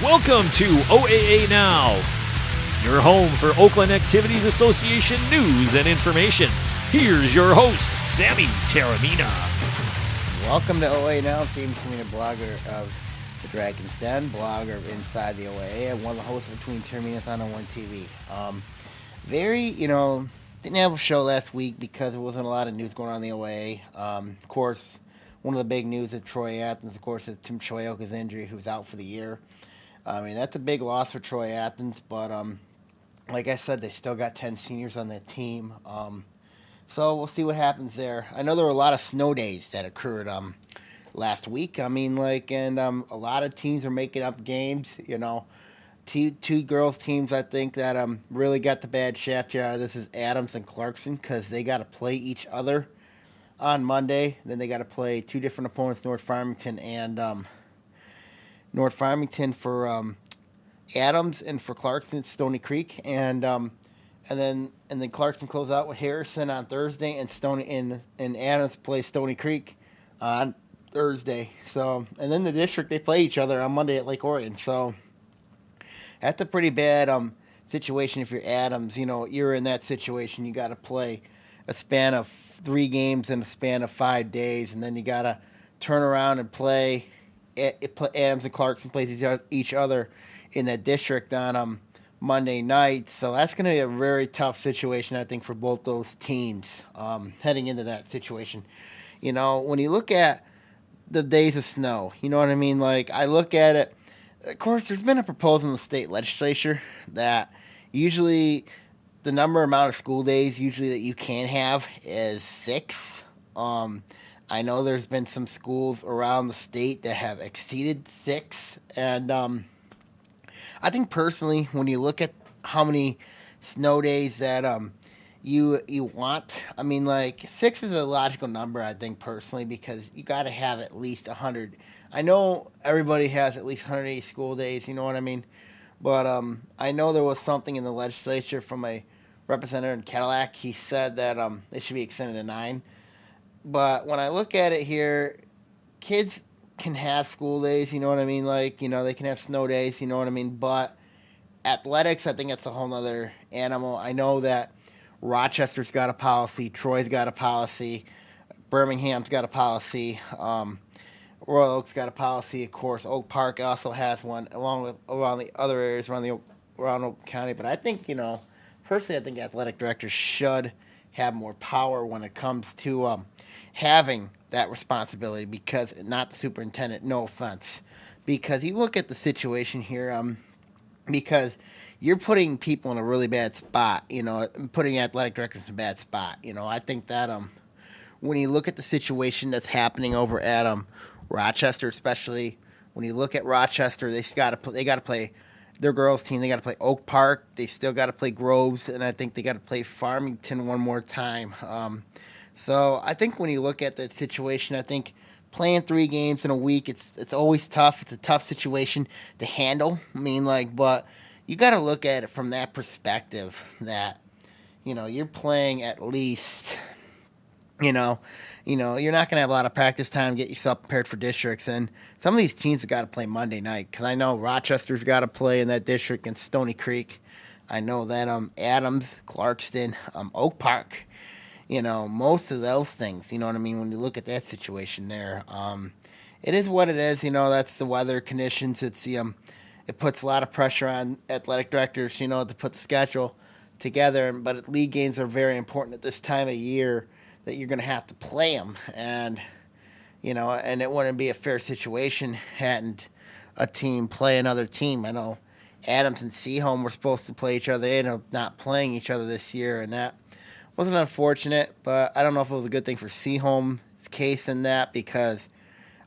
Welcome to OAA Now, your home for Oakland Activities Association news and information. Here's your host, Sammy Taramina. Welcome to OAA Now, Sammy Taramina, blogger of the Dragon's Den, blogger of Inside the OAA, and one of the hosts between Taramina on One TV. Didn't have a show last week because there wasn't a lot of news going on in the OAA. Of course, one of the big news is Troy Athens, of course, is Tim Choyoka's injury, who's out for the year. I mean, that's a big loss for Troy Athens, but like I said, they still got 10 seniors on that team. So we'll see what happens there. I know there were a lot of snow days that occurred last week. I mean, a lot of teams are making up games. You know, two girls teams I think that really got the bad shaft here out of this is Adams and Clarkson because they got to play each other on Monday. Then they got to play two different opponents, North Farmington and North Farmington for Adams and for Clarkson, Stony Creek, and then Clarkson closed out with Harrison on Thursday, and Adams plays Stony Creek on Thursday. So, and then the district they play each other on Monday at Lake Orion. So that's a pretty bad situation if you're Adams. You know, you're in that situation. You got to play a span of 3 games in a span of 5 days, and then you got to turn around and play. Adams and Clarkson plays each other in that district on Monday night. So that's going to be a very tough situation, I think, for both those teams heading into that situation. You know, when you look at the days of snow, you know what I mean? Like, I look at it, of course, there's been a proposal in the state legislature that usually the amount of school days usually that you can have is 6. I know there's been some schools around the state that have exceeded 6, and I think personally, when you look at how many snow days that you want, I mean, like 6 is a logical number, I think personally, because you got to have at least 100. I know everybody has at least 180 school days, you know what I mean? But I know there was something in the legislature from a representative in Cadillac. He said that it should be extended to 9. But when I look at it here, kids can have school days, you know what I mean? Like, you know, they can have snow days, you know what I mean? But athletics, I think that's a whole nother animal. I know that Rochester's got a policy, Troy's got a policy, Birmingham's got a policy, Royal Oak's got a policy, of course. Oak Park also has one, along with around the other areas around Oak County. But I think, you know, personally, I think athletic directors should have more power when it comes to having that responsibility, because not the superintendent, no offense, because you look at the situation here, because you're putting people in a really bad spot, you know, putting athletic directors in a bad spot. You know, I think that when you look at the situation that's happening over at Rochester, especially when you look at Rochester, they got to play their girls team. They got to play Oak Park. They still got to play Groves, and I think they got to play Farmington one more time. So I think when you look at the situation, I think playing 3 games in a week, it's always tough. It's a tough situation to handle. I mean, but you got to look at it from that perspective that, you know, you're playing at least, you know, you're not going to have a lot of practice time to get yourself prepared for districts. And some of these teams have got to play Monday night, because I know Rochester's got to play in that district in Stony Creek. I know that Adams, Clarkston, Oak Park, you know, most of those things, you know what I mean, when you look at that situation there. It is what it is, you know, that's the weather conditions. It's it puts a lot of pressure on athletic directors, you know, to put the schedule together. But league games are very important at this time of year, that you're going to have to play them. And, you know, and it wouldn't be a fair situation hadn't a team play another team. I know Adams and Seaholm were supposed to play each other. They ended up not playing each other this year, and that wasn't unfortunate, but I don't know if it was a good thing for Seaholm's case in that, because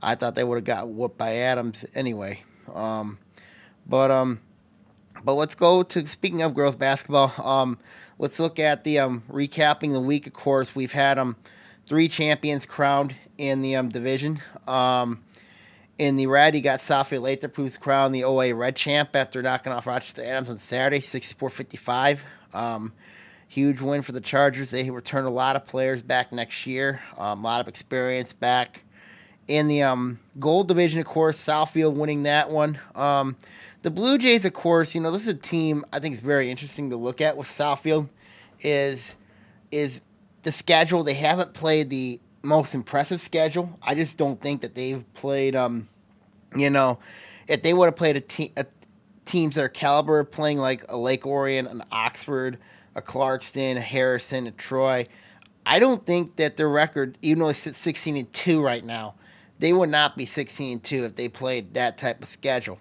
I thought they would have got whooped by Adams anyway. But let's go to, speaking of girls basketball, let's look at the recapping the week. Of course, we've had 3 champions crowned in the division. In the red, you got Southfield Lathrop, who's crowned the OA Red Champ after knocking off Rochester Adams on Saturday, 64-55. Huge win for the Chargers. They return a lot of players back next year, a lot of experience back In the gold division, of course, Southfield winning that one. The Blue Jays, of course, this is a team I think is very interesting to look at with Southfield. Is the schedule? They haven't played the most impressive schedule. I just don't think that they've played. If they would have played teams their caliber, playing like a Lake Orion, an Oxford, a Clarkston, a Harrison, a Troy, I don't think that their record, even though it's 16-2 right now, they would not be 16-2 if they played that type of schedule.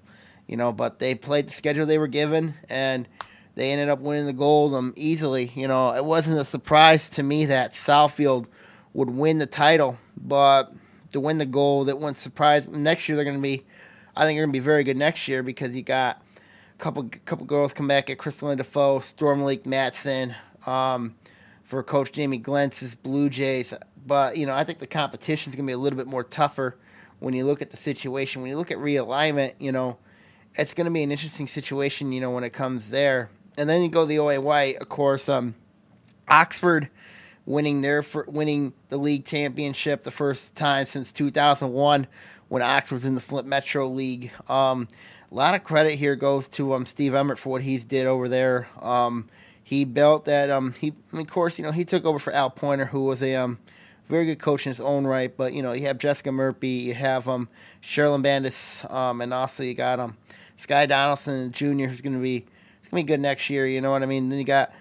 But they played the schedule they were given, and they ended up winning the gold easily. It wasn't a surprise to me that Southfield would win the title, but to win the gold, it wasn't a surprise. Next year, I think they're going to be very good next year because you got a couple girls come back at Crystalline Defoe, Storm Lake Matson, for Coach Jamie Glentz's Blue Jays. But, I think the competition is going to be a little bit more tougher when you look at the situation. When you look at realignment, it's going to be an interesting situation, when it comes there. And then you go the OAY, of course, Oxford winning the league championship the first time since 2001 when Oxford was in the Flint Metro League. A lot of credit here goes to Steve Emmert for what he's did over there. He built that. Of course, he took over for Al Pointer, who was a very good coach in his own right. But you have Jessica Murphy, you have Sherilyn Bandis, and also you got Sky Donaldson Jr., who's going to be good next year. You know what I mean? And then he got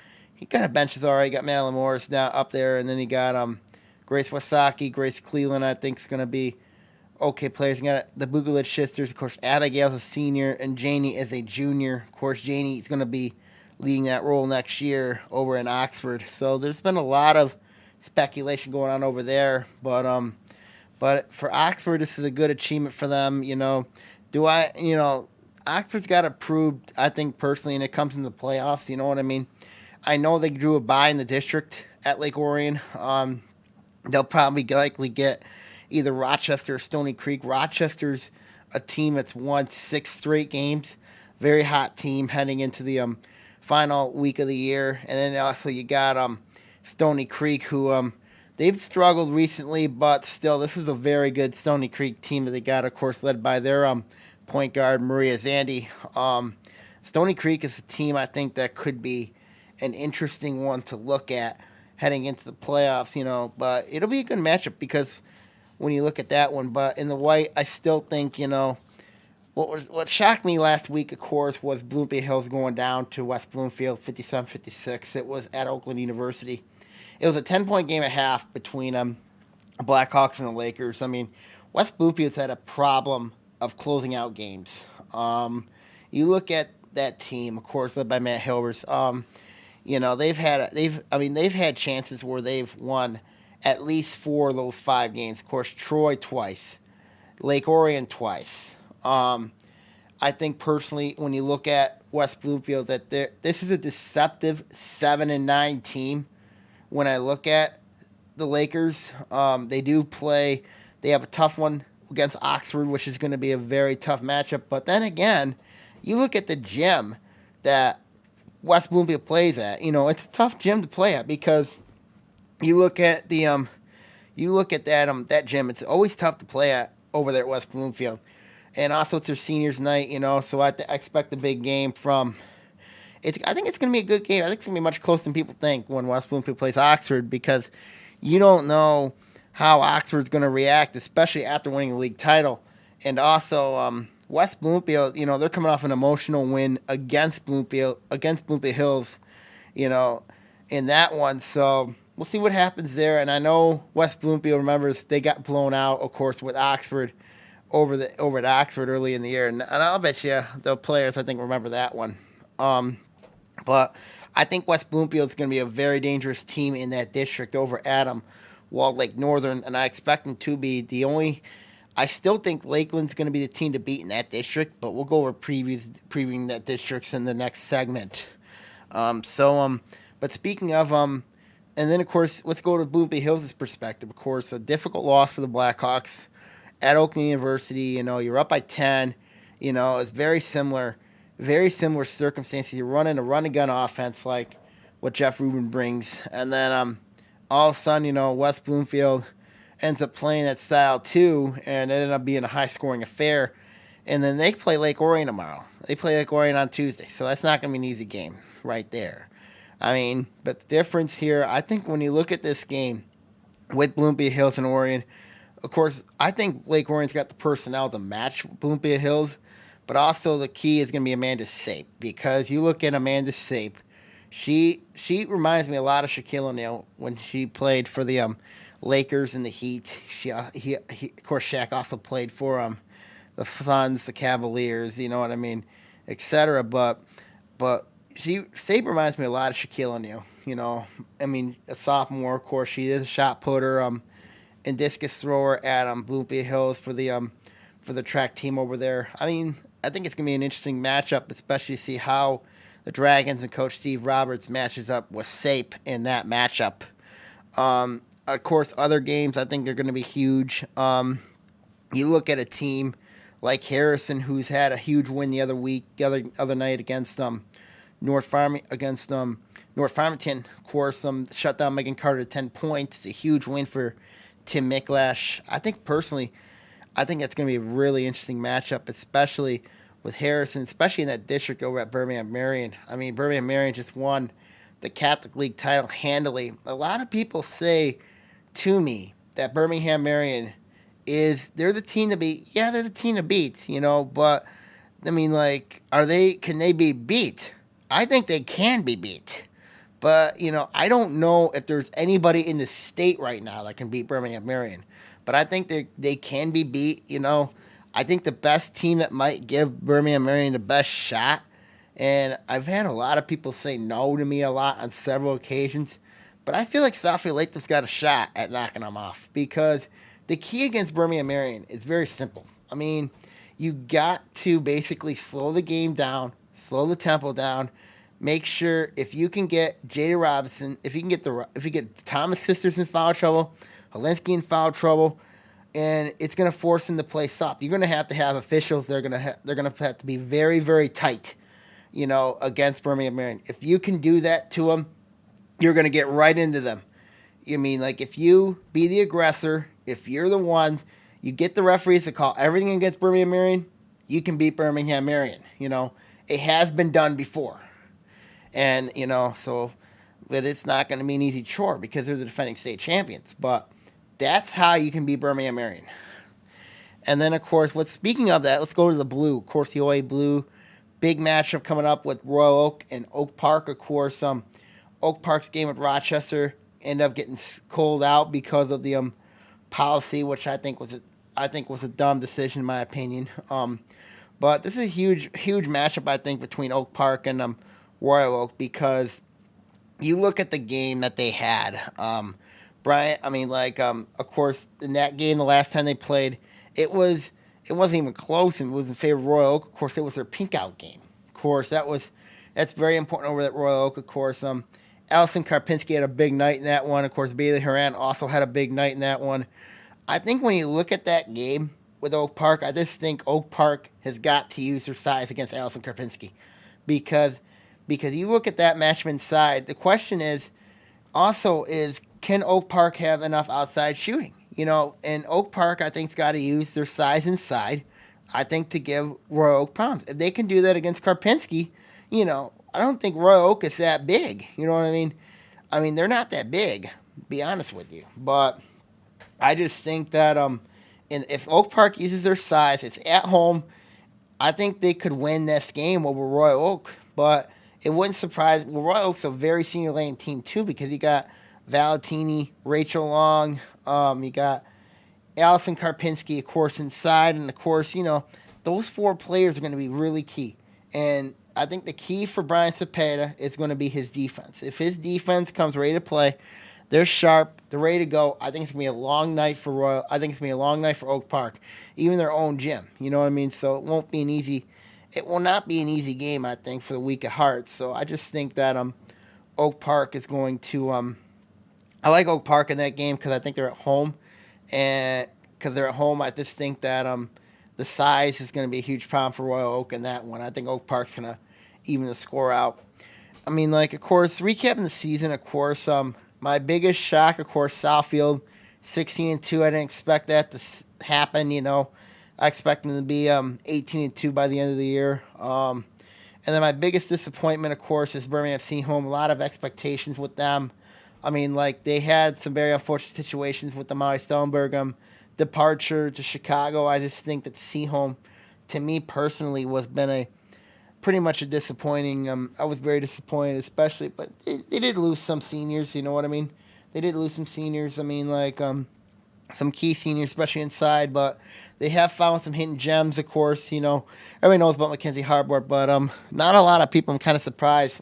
a benches already. You got Madeline Morris now up there, and then you got Grace Wasaki, Grace Cleveland. I think is going to be okay players. You got the Bugalich sisters, of course. Abigail's a senior, and Janie is a junior. Of course, Janie is going to be leading that role next year over in Oxford. So there's been a lot of speculation going on over there, but for Oxford, this is a good achievement for them. Oxford's got to prove, I think personally, and it comes in the playoffs. You know what I mean? I know they drew a bye in the district at Lake Orion. They'll probably likely get either Rochester or Stony Creek. Rochester's a team that's won 6 straight games. Very hot team heading into the final week of the year. And then also you got Stony Creek, who they've struggled recently, but still, this is a very good Stony Creek team that they got, of course, led by their point guard, Maria Zandy. Stony Creek is a team I think that could be an interesting one to look at heading into the playoffs, but it'll be a good matchup because when you look at that one. But in the white, I still think, what shocked me last week, of course, was Bloomfield Hills going down to West Bloomfield 57-56. It was at Oakland University. It was a 10-point game at half between the Blackhawks and the Lakers. I mean, West Bloomfield's had a problem of closing out games. You look at that team, of course, led by Matt Hilbers. They've had chances where they've won at least 4 of those 5 games. Of course, Troy twice, Lake Orion twice. I think personally, when you look at West Bloomfield, that this is a deceptive 7-9 team. When I look at the Lakers, they have a tough one against Oxford, which is going to be a very tough matchup. But then again, you look at the gym that West Bloomfield plays at. It's a tough gym to play at because you look at that gym. It's always tough to play at over there at West Bloomfield. And also, it's their seniors' night, so I expect a big game from. I think it's going to be a good game. I think it's going to be much closer than people think when West Bloomfield plays Oxford because you don't know how Oxford's going to react, especially after winning the league title. And also, West Bloomfield, they're coming off an emotional win against Bloomfield Hills, in that one. So we'll see what happens there. And I know West Bloomfield remembers they got blown out, of course, with Oxford over at Oxford early in the year. And I'll bet you the players, I think, remember that one. But I think West Bloomfield is going to be a very dangerous team in that district over Adam, Walled Lake Northern, and I expect them to be I still think Lakeland's going to be the team to beat in that district, but we'll go over previewing that districts in the next segment. But speaking of, and then of course, let's go to Bloomfield Hills' perspective. Of course, a difficult loss for the Blackhawks at Oakland University. You're up by 10. It's very similar circumstances. You're running a run-and-gun offense like what Jeff Rubin brings. And then all of a sudden, West Bloomfield ends up playing that style too, and it ended up being a high-scoring affair. And then they play Lake Orion tomorrow. They play Lake Orion on Tuesday, so that's not going to be an easy game right there. I mean, but the difference here, I think when you look at this game with Bloomfield Hills and Orion, of course, I think Lake Orion's got the personnel to match Bloomfield Hills, but also the key is going to be Amanda Sape, because you look at Amanda Sape, she reminds me a lot of Shaquille O'Neal when she played for the Lakers and the Heat. Of course, Shaq also played for the Suns, the Cavaliers, you know what I mean, etc. But Sape reminds me a lot of Shaquille O'Neal. You know, I mean, a sophomore, of course, she is a shot putter and discus thrower at Bloomfield Hills for the track team over there. I mean, I think it's gonna be an interesting matchup, especially to see how the Dragons and Coach Steve Roberts matches up with Sape in that matchup. Of course, other games I think are going to be huge. You look at a team like Harrison, who's had a huge win the other night against North Farmington. Of course, shut down Megan Carter to 10 points. It's a huge win for Tim Micklash. I think that's going to be a really interesting matchup, especially with Harrison, especially in that district over at Birmingham Marion. I mean, Birmingham Marion just won the Catholic League title handily. A lot of people say to me that Birmingham Marion they're the team to beat. Yeah, they're the team to beat, you know, but I mean, like, can they be beat? I think they can be beat. But, you know, I don't know if there's anybody in the state right now that can beat Birmingham Marion. But I think they can be beat, you know. I think the best team that might give Birmingham Marion the best shot, and I've had a lot of people say no to me a lot on several occasions, but I feel like Southfield Lathrop's got a shot at knocking them off, because the key against Birmingham Marion is very simple. I mean, you got to basically slow the game down, slow the tempo down, make sure if you can get Jada Robinson, if you get Thomas Sisters in foul trouble, Holinsky in foul trouble, and it's going to force them to play soft. You're going to have officials. They're going to have to be very, very tight, you know, against Birmingham Marion. If you can do that to them, you're going to get right into them. You mean, like, if you be the aggressor, if you're the one, you get the referees to call everything against Birmingham Marion, you can beat Birmingham Marion. You know, it has been done before, and you know, but it's not going to be an easy chore because they're the defending state champions. But that's how you can beat Birmingham Marion. And then, of course, speaking of that, let's go to the blue. Of course, the OA blue, big matchup coming up with Royal Oak and Oak Park. Of course, Oak Park's game with Rochester ended up getting called out because of the policy, which I think was a dumb decision in my opinion. But this is a huge matchup, I think, between Oak Park and Royal Oak, because you look at the game that they had. Of course, in that game, the last time they played, it wasn't even close, and it was in favor of Royal Oak. Of course, it was their pink out game. Of course, that's very important over at Royal Oak. Of course, Allison Karpinski had a big night in that one. Of course, Bailey Horan also had a big night in that one. I think when you look at that game with Oak Park, I just think Oak Park has got to use their size against Allison Karpinski, because you look at that matchup inside. The question is can Oak Park have enough outside shooting? You know, and Oak Park, I think, has got to use their size inside, I think, to give Royal Oak problems. If they can do that against Karpinski, you know, I don't think Royal Oak is that big. You know what I mean? I mean, they're not that big, to be honest with you. But I just think that if Oak Park uses their size, it's at home, I think they could win this game over Royal Oak. But it wouldn't surprise me. Well, Royal Oak's a very senior lane team, too, because you got Valentini, Rachel Long, you got Allison Karpinski, of course, inside. And, of course, you know, those four players are going to be really key. And I think the key for Brian Cepeda is going to be his defense. If his defense comes ready to play, they're sharp, they're ready to go, I think it's going to be a long night for Royal. I think it's going to be a long night for Oak Park, even their own gym. You know what I mean? So it will not be an easy game, I think, for the weak at heart. So I just think that Oak Park is going to I like Oak Park in that game because I think they're at home. And because they're at home, I just think that the size is going to be a huge problem for Royal Oak in that one. I think Oak Park's going to even the score out. I mean, like, of course, recapping the season, of course, my biggest shock, of course, Southfield 16-2. I didn't expect that to happen. I expect them to be 18-2 by the end of the year. And then my biggest disappointment, of course, is Birmingham Seaholm. A lot of expectations with them. They had some very unfortunate situations with the Maui Stellenberg departure to Chicago. I just think that Seaholm, to me personally, was been pretty much a disappointing. I was very disappointed, especially, but they did lose some seniors. You know what I mean? They did lose some seniors. Some key seniors, especially inside, but they have found some hidden gems, of course. Everybody knows about Mackenzie Harbord, but not a lot of people, I'm kind of surprised,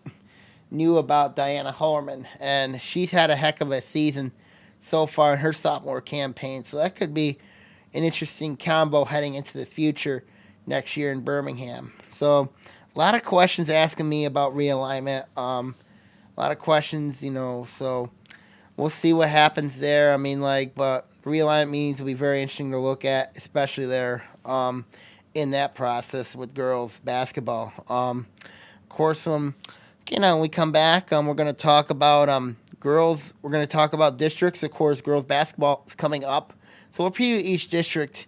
knew about Diana Hollerman, and she's had a heck of a season so far in her sophomore campaign, so that could be an interesting combo heading into the future next year in Birmingham. So a lot of questions asking me about realignment, a lot of questions, so we'll see what happens there. But realignment meetings will be very interesting to look at, especially there in that process with girls basketball. Of course, when we come back, we're going to talk about girls. We're going to talk about districts. Of course, girls basketball is coming up. So we'll preview each district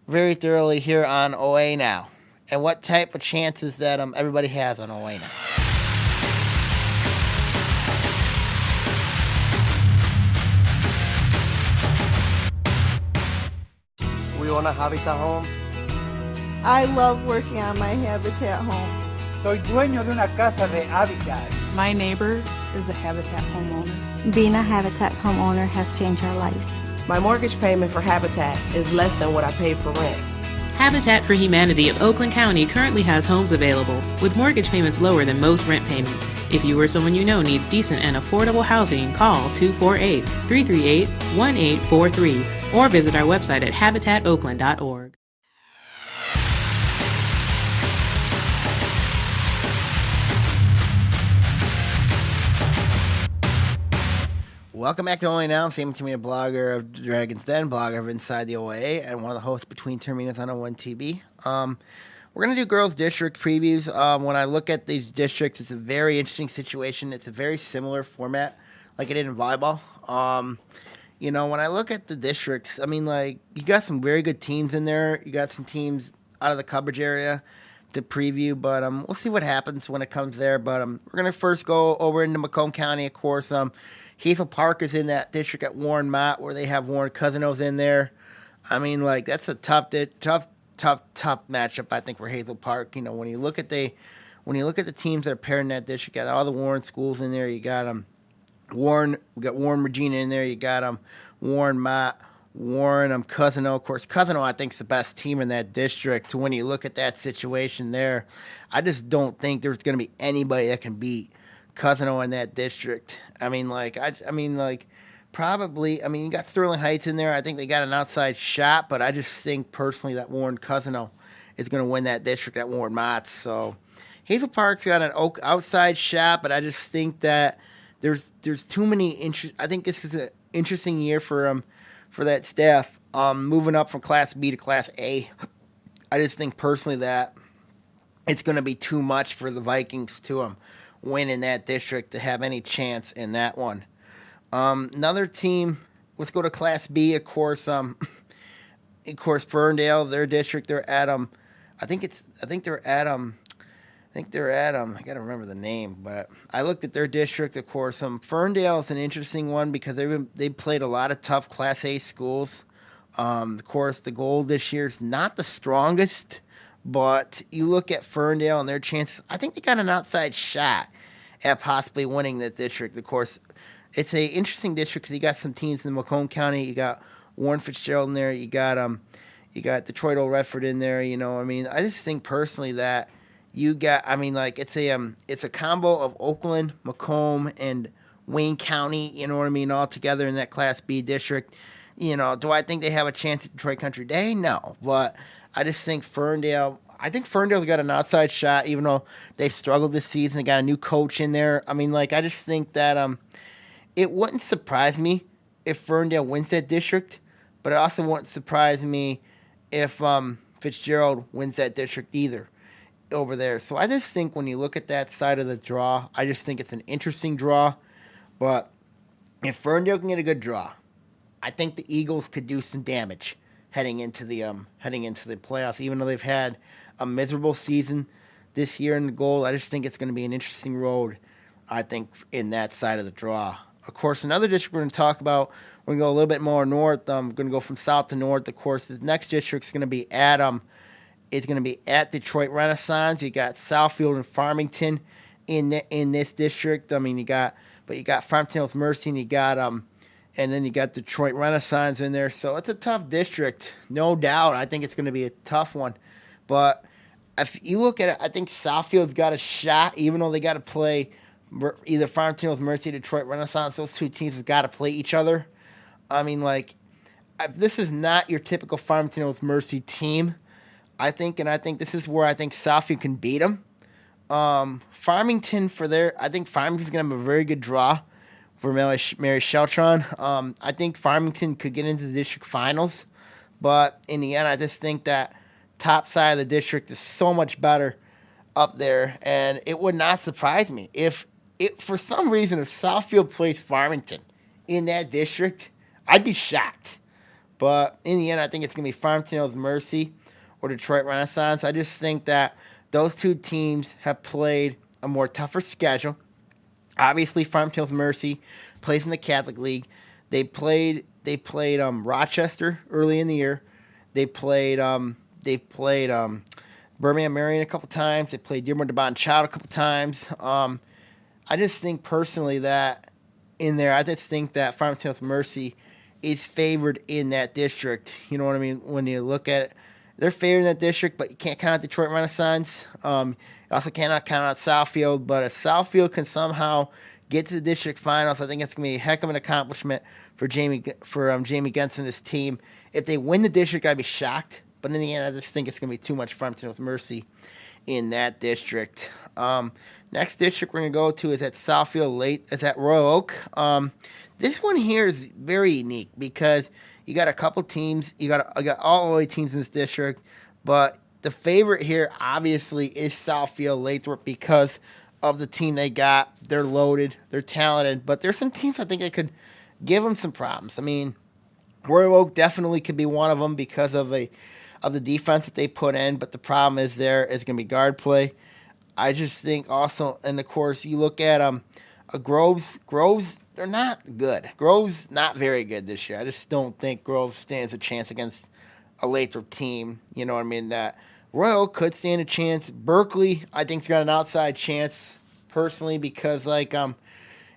very thoroughly here on OAA Now and what type of chances that everybody has on OAA Now. We own a Habitat home. I love working on my Habitat home. Soy dueño de una casa de Habitat. My neighbor is a Habitat homeowner. Being a Habitat homeowner has changed our lives. My mortgage payment for Habitat is less than what I pay for rent. Habitat for Humanity of Oakland County currently has homes available with mortgage payments lower than most rent payments. If you or someone you know needs decent and affordable housing, call 248-338-1843 or visit our website at habitatoakland.org. Welcome back to OAA Now. I'm Sammy, blogger of Dragon's Den, blogger of Inside the OAA, and one of the hosts between Terminus on 01 TV. We're going to do girls' district previews. When I look at these districts, it's a very interesting situation. It's a very similar format like it did in volleyball. When I look at the districts, you got some very good teams in there. You got some teams out of the coverage area to preview, but we'll see what happens when it comes there. But we're going to first go over into Macomb County, of course. Hazel Park is in that district at Warren Mott, where they have Warren Cousineau's in there. That's a tough matchup, I think, for Hazel Park. When you look at the teams that are paired in that district, you got all the Warren schools in there. You got Warren Regina in there. You got Warren Mott, Warren Cousineau. Of course, Cousineau, I think, is the best team in that district. When you look at that situation there, I just don't think there's going to be anybody that can beat Cousineau in that district. Probably, you got Sterling Heights in there. I think they got an outside shot, but I just think personally that Warren Cousineau is going to win that district at Warren Mott. So Hazel Park's got an outside shot, but I just think that there's too many I think this is an interesting year for that staff. Moving up from Class B to Class A, I just think personally that it's going to be too much for the Vikings to win in that district to have any chance in that one. Another team, let's go to Class B, of course, Ferndale, their district, they're at I gotta remember the name, but I looked at their district, of course. Ferndale is an interesting one because they played a lot of tough Class A schools. Of course, the goal this year is not the strongest, but you look at Ferndale and their chances, I think they got an outside shot at possibly winning that district. Of course, it's an interesting district because you got some teams in Macomb County. You got Warren Fitzgerald in there. You got Detroit Old Redford in there. I just think personally that you got, it's a combo of Oakland, Macomb, and Wayne County, all together in that Class B district. Do I think they have a chance at Detroit Country Day? No, but I just think Ferndale's got an outside shot, even though they've struggled this season. They got a new coach in there. I just think that it wouldn't surprise me if Ferndale wins that district, but it also wouldn't surprise me if Fitzgerald wins that district either over there. So I just think when you look at that side of the draw, I just think it's an interesting draw. But if Ferndale can get a good draw, I think the Eagles could do some damage heading into the playoffs. Even though they've had a miserable season this year in the gold, I just think it's going to be an interesting road, I think, in that side of the draw. Of course, another district we're going to talk about, we're going to go a little bit more north. We're going to go from south to north. Of course, the next district is going to be at Detroit Renaissance. You got Southfield and Farmington in this district. I mean, you got Farmington with Mercy, and you got and then you got Detroit Renaissance in there. So it's a tough district, no doubt. I think it's going to be a tough one, but if you look at it, I think Southfield's got a shot, even though they got to play either Farmington with Mercy, Detroit Renaissance. Those two teams have got to play each other. I mean, like, this is not your typical Farmington with Mercy team. I think this is where I think Southfield can beat them. Farmington I think Farmington's going to have a very good draw for Mary Sheltron. I think Farmington could get into the district finals, but in the end, I just think that top side of the district is so much better up there, and it would not surprise me if for some reason if Southfield plays Farmington in that district, I'd be shocked. But in the end, I think it's going to be Farmington Hills Mercy or Detroit Renaissance. I just think that those two teams have played a more tougher schedule. Obviously, Farmington Hills Mercy plays in the Catholic League. They played Rochester early in the year. They played Birmingham Marion a couple times. They played Dearborn Devon Child a couple times. I just think personally that in there, I just think that Farmington Hills Mercy is favored in that district. You know what I mean? When you look at it, they're favored in that district, but you can't count out Detroit Renaissance. You also cannot count out Southfield, but if Southfield can somehow get to the district finals, I think it's going to be a heck of an accomplishment for Jamie Gentz and his team. If they win the district, I'd be shocked. But in the end, I just think it's going to be too much Farmington with Mercy in that district. Next district we're going to go to is at Southfield It's at Royal Oak. This one here is very unique because you got a couple teams. You got all OAA teams in this district, but the favorite here obviously is Southfield Lathrop because of the team they got. They're loaded. They're talented, but there's some teams I think that could give them some problems. I mean, Royal Oak definitely could be one of them because of the defense that they put in, but the problem is there is going to be guard play. I just think also, and of course, you look at Groves, they're not good. Groves not very good this year. I just don't think Groves stands a chance against a Lathrop team. You know what I mean? That Royal could stand a chance. Berkeley, I think, has got an outside chance personally because, like,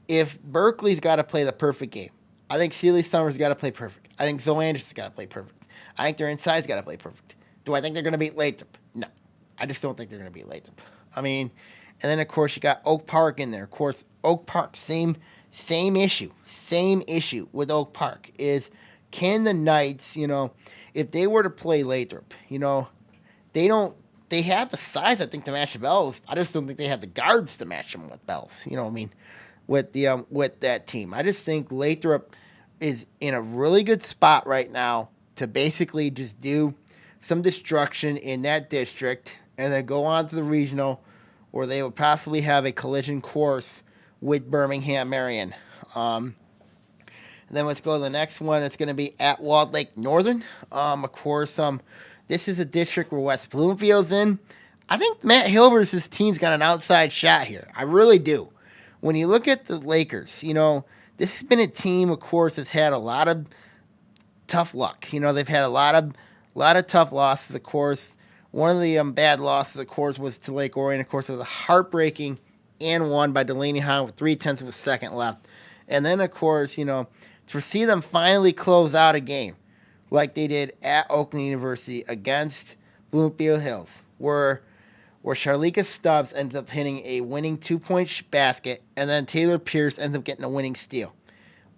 if Berkeley's got to play the perfect game, I think Sealy Summers got to play perfect. I think Zoe Anderson's got to play perfect. I think their inside's got to play perfect. Do I think they're going to beat Lathrop? No. I just don't think they're going to beat Lathrop. I mean, and then, of course, you got Oak Park in there. Of course, Oak Park, same issue. Same issue with Oak Park is can the Knights, if they were to play Lathrop, they have the size, I think, to match the Bells. I just don't think they have the guards to match them with Bells. You know what I mean? With that team. I just think Lathrop is in a really good spot right now to basically just do some destruction in that district and then go on to the regional where they would possibly have a collision course with Birmingham Marion. Then let's go to the next one. It's going to be at Walled Lake Northern. Of course, this is a district where West Bloomfield's in. I think Matt Hilvers' team's got an outside shot here. I really do. When you look at the Lakers, this has been a team, of course, that's had a lot of tough luck. They've had a lot of tough losses, of course. One of the bad losses, of course, was to Lake Orion. Of course, it was a heartbreaking and won by Delaney Hahn with 0.3 of a second left. And then, of course, to see them finally close out a game like they did at Oakland University against Bloomfield Hills, where Charlika Stubbs ended up hitting a winning 2-point basket, and then Taylor Pierce ended up getting a winning steal.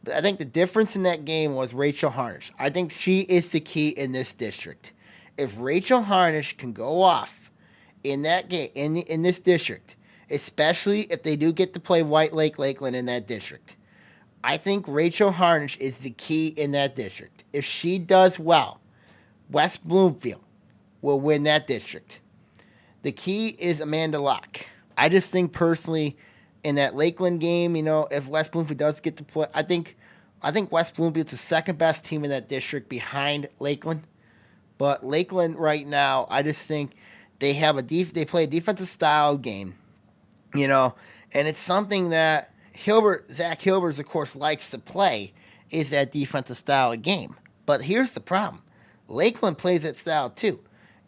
But I think the difference in that game was Rachel Harnish. I think she is the key in this district. If Rachel Harnish can go off in that game, in this district, especially if they do get to play White Lake Lakeland in that district, I think Rachel Harnish is the key in that district. If she does well, West Bloomfield will win that district. The key is Amanda Locke. I just think personally in that Lakeland game, if West Bloomfield does get to play, I think I think West Bloomfield's the second best team in that district behind Lakeland. But Lakeland right now, I just think they have they play a defensive style game, and it's something that Zach Hilbert, of course, likes to play, is that defensive style of game. But here's the problem. Lakeland plays that style too.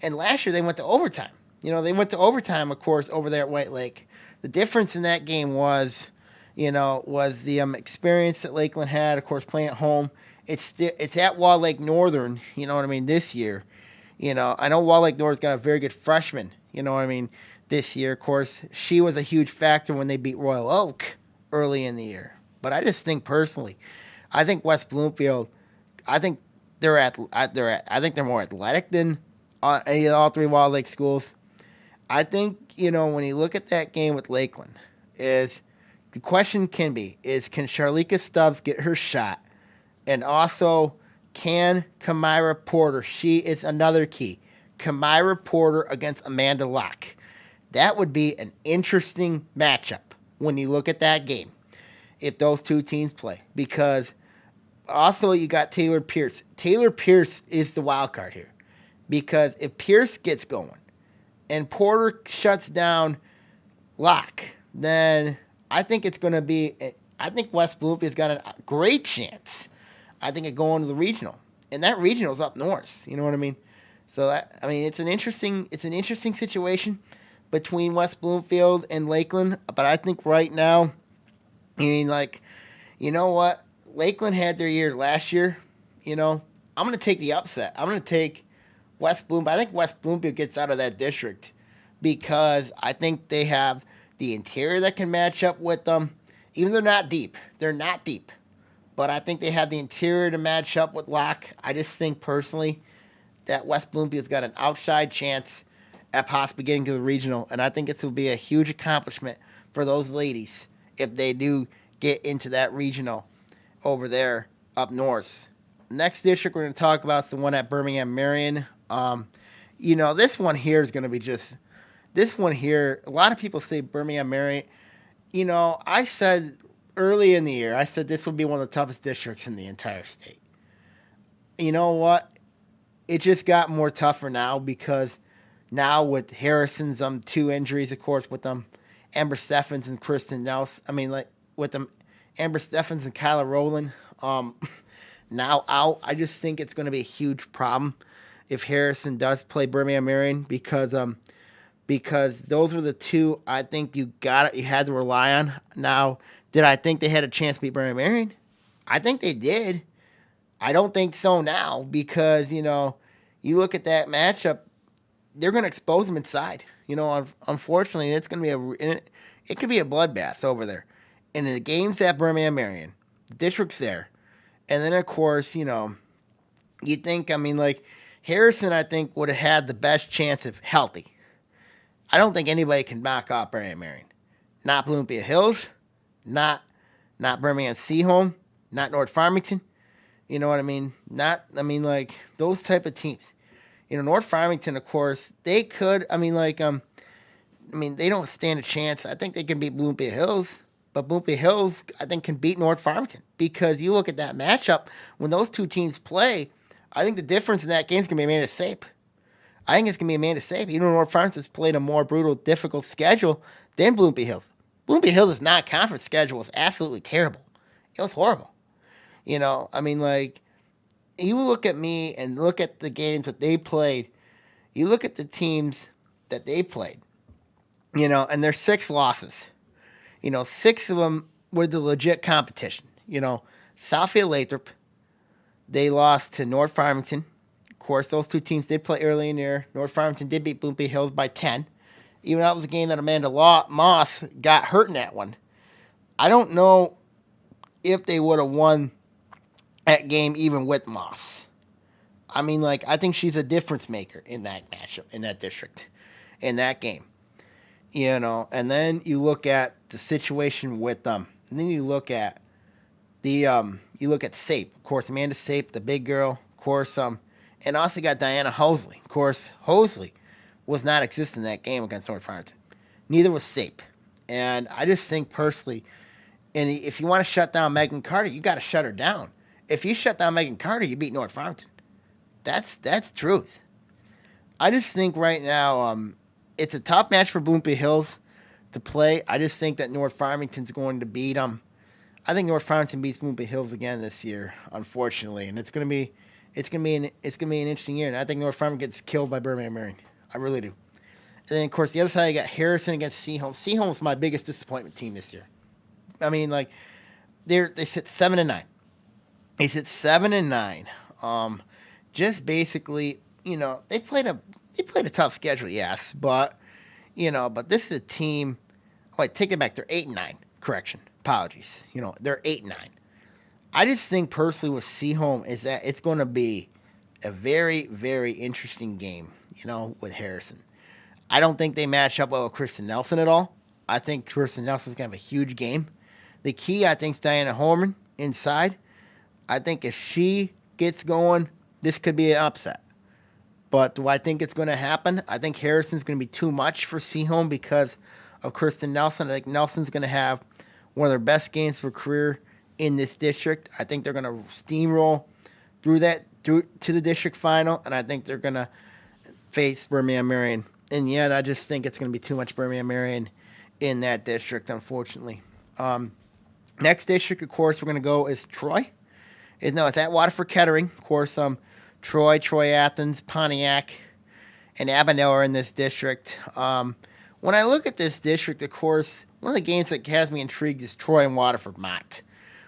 And last year they went to overtime. They went to overtime, of course, over there at White Lake. The difference in that game was the experience that Lakeland had, of course, playing at home. It's at Wall Lake Northern, this year. I know Wall Lake Northern's got a very good freshman, this year. Of course, she was a huge factor when they beat Royal Oak early in the year. But I just think personally, I think West Bloomfield, I think they're more athletic than all three Wall Lake schools. I think, when you look at that game with Lakeland, the question can Charlika Stubbs get her shot? And also, can Kamira Porter? She is another key. Kamira Porter against Amanda Locke. That would be an interesting matchup when you look at that game, if those two teams play. Because also you got Taylor Pierce. Taylor Pierce is the wild card here. Because if Pierce gets going and Porter shuts down Locke, then I think it's going to be – I think West Bloomfield's got a great chance, I think, of going to the regional. And that regional is up north. You know what I mean? So, it's an interesting situation between West Bloomfield and Lakeland. But I think right now, you know what? Lakeland had their year last year. I'm going to take the upset. I'm going to take West Bloomfield. I think West Bloomfield gets out of that district because I think they have the interior that can match up with them. Even though they're not deep. They're not deep. But I think they have the interior to match up with Locke. I just think personally that West Bloomfield's got an outside chance at possibly getting to the regional. And I think this will be a huge accomplishment for those ladies if they do get into that regional over there up north. Next district we're going to talk about is the one at Birmingham Marion. This one here is going to be this one here. A lot of people say Birmingham Marion. I said early in the year, this would be one of the toughest districts in the entire state. You know what? It just got more tougher now because now with Harrison's two injuries, of course, with them, Amber Steffens and Kristen Nelson. With them, Amber Steffens and Kyla Rowland now out. I just think it's going to be a huge problem if Harrison does play Birmingham Marion because those were the two I think you had to rely on. Now, did I think they had a chance to beat Birmingham Marion? I think they did. I don't think so now because, you look at that matchup, they're going to expose them inside. Unfortunately, it's going to be it could be a bloodbath over there. And in the games at Birmingham Marion, the district's there. And then, of course, you think, Harrison, I think, would have had the best chance if healthy. I don't think anybody can knock off Birmingham Marion. Not Bloomfield Hills, not Birmingham Seaholm, not North Farmington. You know what I mean? Those type of teams. North Farmington, of course, they could. They don't stand a chance. I think they can beat Bloomfield Hills, but Bloomfield Hills, I think, can beat North Farmington because you look at that matchup when those two teams play. I think the difference in that game is going to be Amanda Sape. I think it's going to be Amanda Sape. Even though North Farmington's played a more brutal, difficult schedule than Bloomfield Hills. Bloomfield Hills' non-conference schedule was absolutely terrible. It was horrible. You look at me and look at the games that they played. You look at the teams that they played, and there's 6 losses. 6 of them were the legit competition. Southfield Lathrop, they lost to North Farmington. Of course, those two teams did play early in the year. North Farmington did beat Bloomfield Hills by 10. Even though that was a game that Amanda Moss got hurt in that one. I don't know if they would have won that game even with Moss. I think she's a difference maker in that matchup, in that district, in that game. And then you look at the situation with them. And then you look at Sape. Of course, Amanda Sape, the big girl. Of course, and also got Diana Hosley. Of course, Hosley was not existent in that game against North Farmington. Neither was Sape. And I just think personally, And if you want to shut down Megan Carter, you got to shut her down. If you shut down Megan Carter, you beat North Farmington. That's truth. I just think right now it's a tough match for Bloomfield Hills to play. I just think that North Farmington's going to beat them. I think North Farmington beats Bloomfield Hills again this year, unfortunately, and it's gonna be an interesting year. And I think North Farmington gets killed by Birmingham Marion. I really do. And then of course the other side, you got Harrison against Seaholm. Seaholm's my biggest disappointment team this year. I mean, like they sit 7-9. They sit 7-9. Just basically, they played a tough schedule, yes, but this is a team. Wait, take it back. They're 8-9. Correction. Apologies. They're 8-9. I just think personally with Seaholm is that it's going to be a very, very interesting game, with Harrison. I don't think they match up well with Kristen Nelson at all. I think Kristen Nelson's going to have a huge game. The key, I think, is Diana Holman inside. I think if she gets going, this could be an upset. But do I think it's going to happen? I think Harrison's going to be too much for Seaholm because of Kristen Nelson. I think Nelson's going to have one of their best games of her career in this district. I think they're going to steamroll through to the district final, and I think they're going to face Birmingham Marion. And yet, I just think it's going to be too much Birmingham Marion in that district, unfortunately. Next district, of course, we're going to go is Troy. It's at Waterford Kettering. Of course, Troy Athens, Pontiac, and Avondale are in this district. When I look at this district, of course, one of the games that has me intrigued is Troy and Waterford Mott.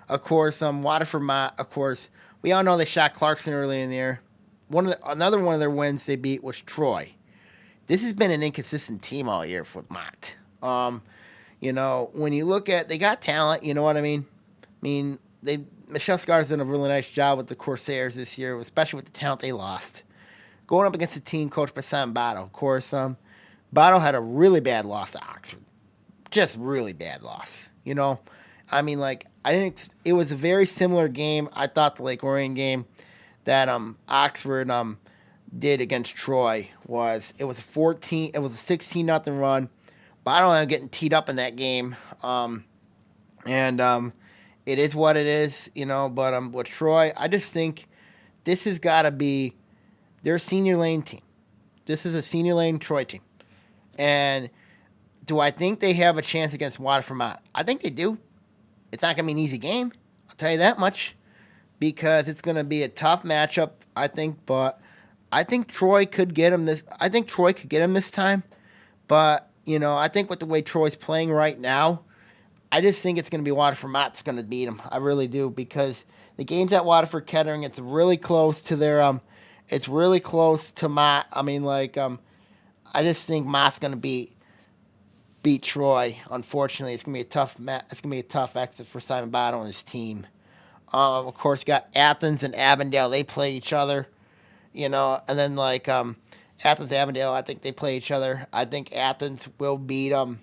Of course, Waterford Mott, of course, we all know they shot Clarkson early in the year. Another one of their wins they beat was Troy. This has been an inconsistent team all year for Mott. When you look at, they got talent, you know what I mean? Michelle Scar's done a really nice job with the Corsairs this year, especially with the talent they lost. Going up against a team coached by Sam Botto. Of course, Botto had a really bad loss to Oxford. Just really bad loss. It was a very similar game. I thought the Lake Orion game that Oxford did against Troy was a 16-0 run. Botto ended up getting teed up in that game. It is what it is, but with Troy, I just think this has got to be their senior lane team. This is a senior lane Troy team. And do I think they have a chance against Waterford Mott? I think they do. It's not going to be an easy game. I'll tell you that much. Because it's going to be a tough matchup, I think. But I think Troy could get him this. I think Troy could get him this time. But, I think with the way Troy's playing right now, I just think it's going to be Waterford Mott that's going to beat them. I really do. Because the game's at Waterford Kettering. It's really close to their it's really close to Mott. I just think Mott's going to beat Troy. Unfortunately, it's going to be a tough exit for Simon Botto and his team. Of course, you got Athens and Avondale. They play each other, and then Athens, Avondale. I think they play each other. I think Athens will beat them.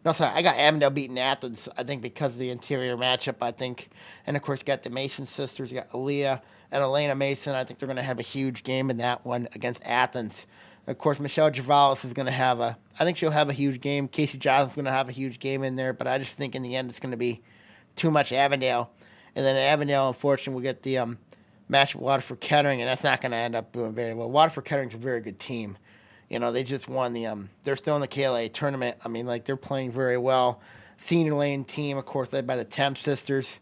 No, sorry, I got Avondale beating Athens. I think because of the interior matchup. I think, and of course, you got the Mason sisters. You got Aaliyah and Elena Mason. I think they're going to have a huge game in that one against Athens. Of course, Michelle Javalis is going to have I think she'll have a huge game. Casey Johnson's going to have a huge game in there, but I just think in the end it's going to be too much Avondale. And then Avondale, unfortunately, will get the match with Waterford Kettering, and that's not going to end up doing very well. Waterford Kettering's a very good team. They just won they're still in the KLA tournament. They're playing very well. Senior lane team, of course, led by the Temp sisters.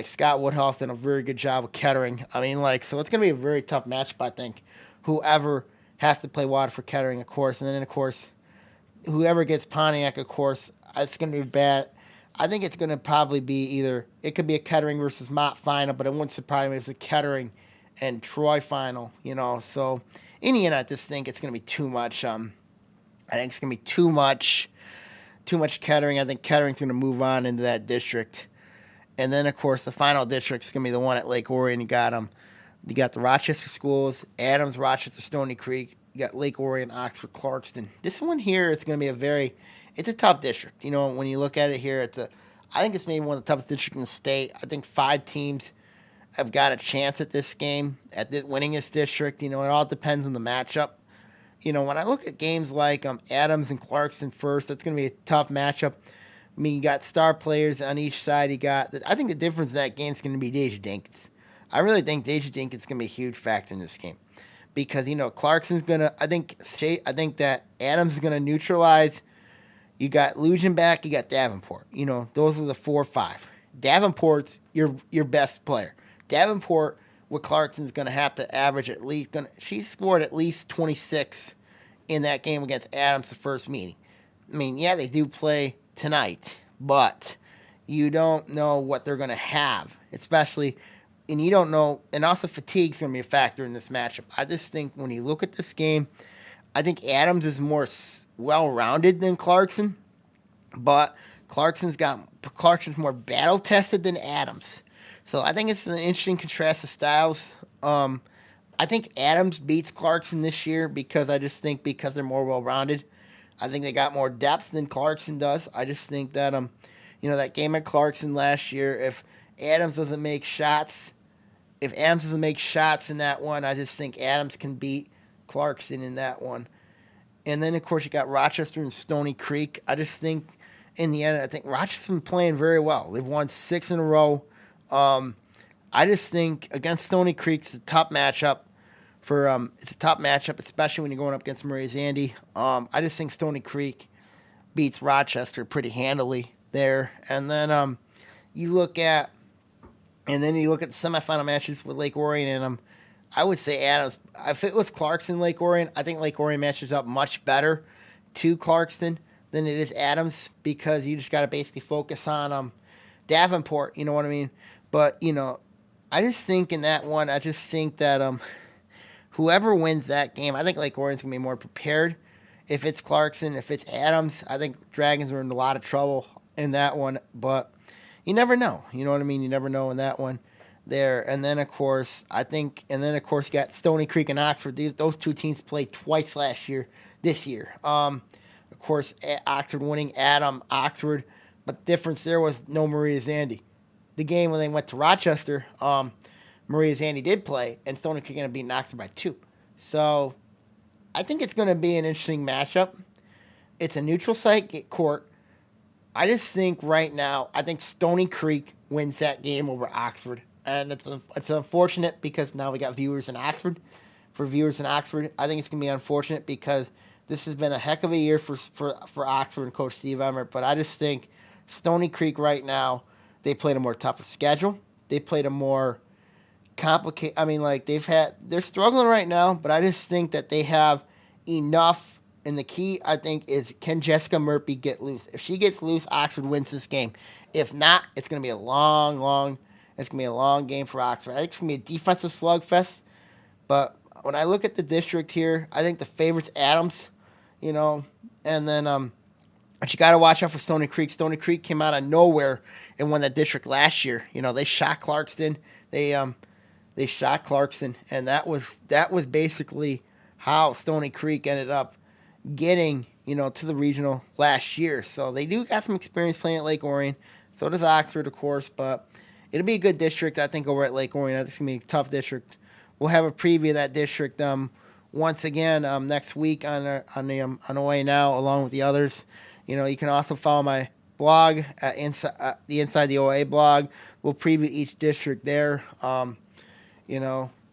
Scott Woodhouse did a very good job with Kettering. So it's going to be a very tough matchup, I think. Whoever has to play Waterford Kettering, of course. And then, of course, whoever gets Pontiac, of course, it's going to be bad. I think it's going to probably be it could be a Kettering versus Mott final, but it wouldn't surprise me if it's a Kettering and Troy final, So, in the end, I just think it's going to be too much. I think it's going to be too much Kettering. I think Kettering's going to move on into that district. And then, of course, the final district is going to be the one at Lake Orion. You got the Rochester schools, Adams, Rochester, Stony Creek. You got Lake Orion, Oxford, Clarkston. This one here is going to be it's a tough district. When you look at it here, I think it's maybe one of the toughest districts in the state. I think 5 teams have got a chance at this game, winning this district. It all depends on the matchup. When I look at games like Adams and Clarkston first, that's going to be a tough matchup. I mean, you got star players on each side. I think the difference in that game is going to be Deja Jenkins. I really think Deja Jenkins is going to be a huge factor in this game because, Clarkson's going to, I think that Adams is going to neutralize. You got Lujan back, you got Davenport. Those are the 4 or 5. Davenport's your best player. Davenport, what Clarkson's going to have to average at least, she scored at least 26 in that game against Adams the first meeting. I mean, yeah, they do play tonight, but you don't know what they're going to have, especially, and you don't know, and also fatigue's going to be a factor in this matchup. I just think when you look at this game, I think Adams is more well-rounded than Clarkson, but Clarkson's more battle-tested than Adams. So I think it's an interesting contrast of styles. I think Adams beats Clarkson this year because they're more well-rounded. I think they got more depth than Clarkson does. I just think that, that game at Clarkson last year, if Adams doesn't make shots in that one, I just think Adams can beat Clarkson in that one. And then, of course, you got Rochester and Stony Creek. I just think, in the end, I think Rochester's been playing very well. They've won 6 in a row. I just think against Stony Creek, it's a tough matchup. Especially when you're going up against Maria Zandy. I just think Stony Creek beats Rochester pretty handily there. And then you look at the semifinal matches with Lake Orion, and I would say Adams. If it was Clarkson Lake Orion, I think Lake Orion matches up much better to Clarkson than it is Adams because you just got to basically focus on Davenport. You know what I mean? But I just think in that one, I just think that whoever wins that game, I think Lake Orion's going to be more prepared. If it's Clarkson, if it's Adams, I think Dragons are in a lot of trouble in that one. But you never know. You know what I mean? You never know in that one there. And then, of course, you got Stony Creek and Oxford. Those two teams played twice this year. Of course, Oxford winning at Oxford. But the difference there was no Maria Zandy. The game when they went to Rochester, Maria Zandy did play, and Stony Creek going to beat Oxford by 2. So I think it's going to be an interesting matchup. It's a neutral site court. I just think right now, I think Stony Creek wins that game over Oxford. And it's unfortunate because now we got viewers in Oxford. For viewers in Oxford, I think it's going to be unfortunate because this has been a heck of a year for Oxford and Coach Steve Emmert. But I just think Stony Creek right now, they played a more tougher schedule. They played a more complicated. I mean, they're struggling right now, but I just think that they have enough. And the key, I think, is can Jessica Murphy get loose? If she gets loose, Oxford wins this game. If not, it's going to be a long game for Oxford. I think it's going to be a defensive slugfest. But when I look at the district here, I think the favorite's Adams, and then but you got to watch out for Stony Creek. Stony Creek came out of nowhere and won that district last year. They shot Clarkston. They shot Clarkston, and that was basically how Stony Creek ended up getting to the regional last year. So they do got some experience playing at Lake Orion. So does Oxford, of course, but it'll be a good district, I think, over at Lake Orion. I think it's gonna be a tough district. We'll have a preview of that district once again next week on OAA Now, along with the others. You can also follow my blog at the Inside the OAA blog. We'll preview each district there.